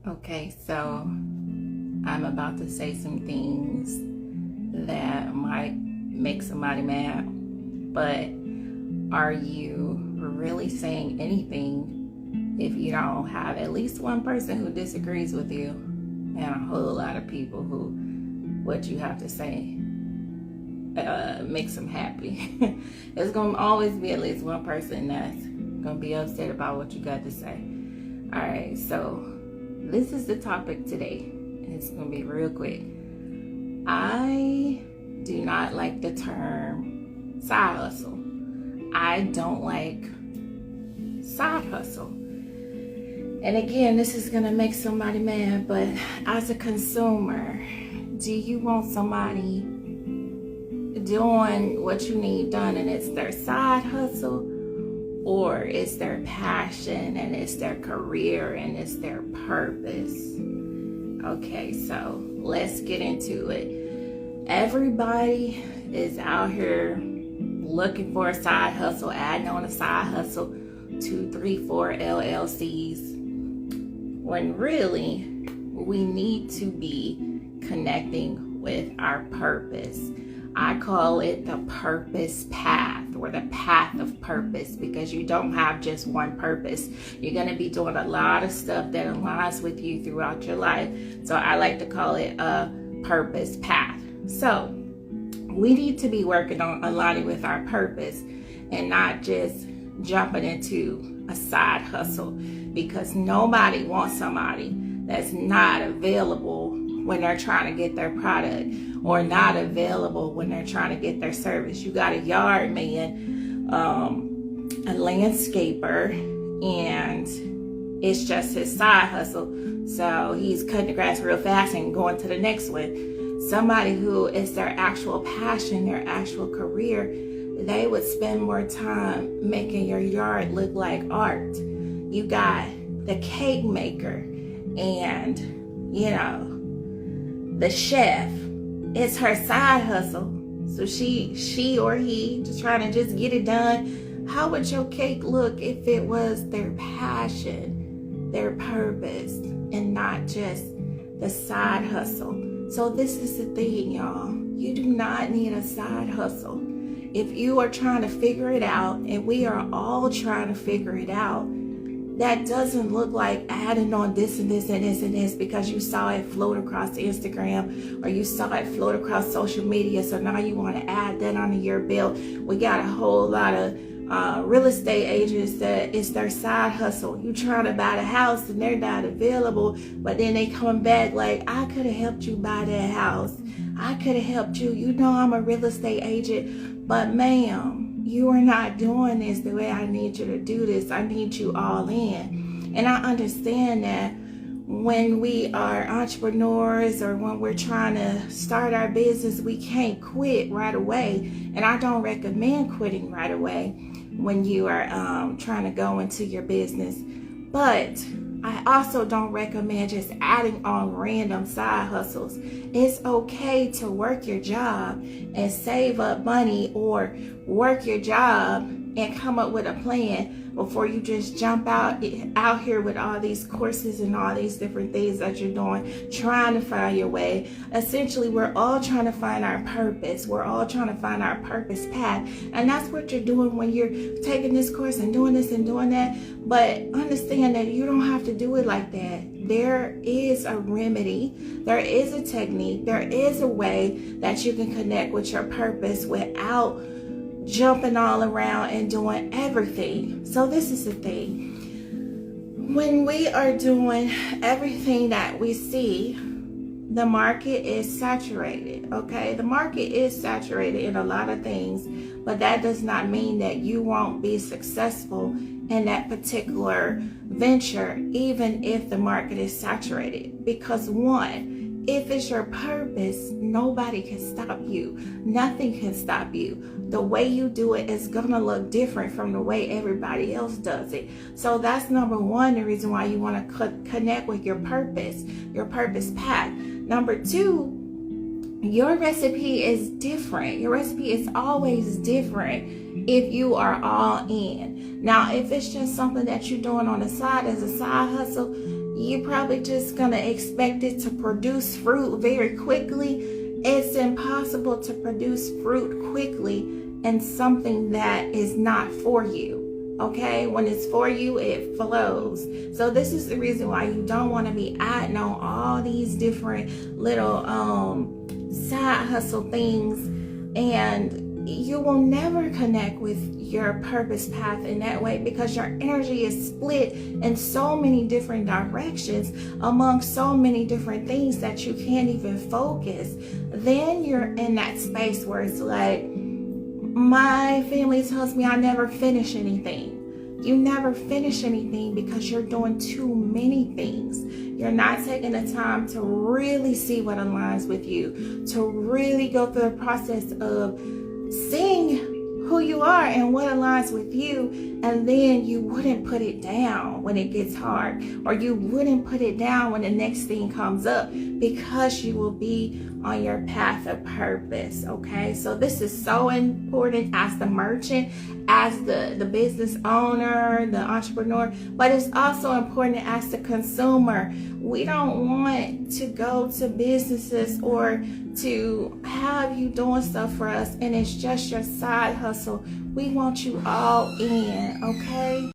Okay, so I'm about to say some things that might make somebody mad, but are you really saying anything if you don't have at least one person who disagrees with you and a whole lot of people who what you have to say makes them happy? There's going to always be at least one person that's going to be upset about what you got to say. All right, so this is the topic today. It's going to be real quick. I do not like the term side hustle. I don't like side hustle. And again, this is going to make somebody mad, but as a consumer, do you want somebody doing what you need done and it's their side hustle, or it's their passion and it's their career and it's their purpose? Okay, so let's get into it. Everybody is out here looking for a side hustle, adding on a side hustle, 2, 3, 4 LLCs, when really we need to be connecting with our purpose. I call it the purpose path, or the path of purpose, because you don't have just one purpose. You're going to be doing a lot of stuff that aligns with you throughout your life. So I like to call it a purpose path. So we need to be working on aligning with our purpose and not just jumping into a side hustle, because nobody wants somebody that's not available when they're trying to get their product, or not available when they're trying to get their service. You got a yard man, a landscaper, and it's just his side hustle. So he's cutting the grass real fast and going to the next one. Somebody who is their actual passion, their actual career, they would spend more time making your yard look like art. You got the cake maker and, the chef. It's her side hustle. So she or he just trying to just get it done. How would your cake look if it was their passion, their purpose, and not just the side hustle? So this is the thing, y'all. You do not need a side hustle. If you are trying to figure it out, and we are all trying to figure it out, that doesn't look like adding on this and this and this and this because you saw it float across Instagram, or you saw it float across social media, so now you want to add that onto your bill. We got a whole lot of real estate agents that it's their side hustle. You trying to buy the house and they're not available, but then they come back like, I could have helped you buy that house. I could have helped you. I'm a real estate agent, but ma'am, you are not doing this the way I need you to do this. I need you all in. And I understand that when we are entrepreneurs, or when we're trying to start our business, we can't quit right away. And I don't recommend quitting right away when you are trying to go into your business. But I also don't recommend just adding on random side hustles. It's okay to work your job and save up money, or work your job and come up with a plan before you just jump out here with all these courses and all these different things that you're doing, trying to find your way. Essentially, we're all trying to find our purpose. We're all trying to find our purpose path. And that's what you're doing when you're taking this course and doing this and doing that. But understand that you don't have to do it like that. There is a remedy. There is a technique. There is a way that you can connect with your purpose without jumping all around and doing everything. So this is the thing. When we are doing everything that we see, the market is saturated, okay? The market is saturated in a lot of things, but that does not mean that you won't be successful in that particular venture, even if the market is saturated. Because one, if it's your purpose, nobody can stop you. Nothing can stop you. The way you do it is going to look different from the way everybody else does it. So that's number one, the reason why you want to connect with your purpose path. Number two, your recipe is different. Your recipe is always different if you are all in. Now, if it's just something that you're doing on the side as a side hustle, you're probably just going to expect it to produce fruit very quickly. It's impossible to produce fruit quickly in something that is not for you. Okay, when it's for you, it flows. So this is the reason why you don't want to be adding on all these different little side hustle things, and you will never connect with your purpose path in that way, because your energy is split in so many different directions among so many different things that you can't even focus. Then you're in that space where it's like, my family tells me I never finish anything. You never finish anything because you're doing too many things. You're not taking the time to really see what aligns with you, to really go through the process of seeing who you are and what aligns with you, and then you wouldn't put it down when it gets hard, or you wouldn't put it down when the next thing comes up, because you will be on your path of purpose. Okay, so this is so important as the merchant, as the business owner, the entrepreneur, but it's also important as the consumer. We don't want to go to businesses or to have you doing stuff for us and it's just your side hustle. We want you all in, okay?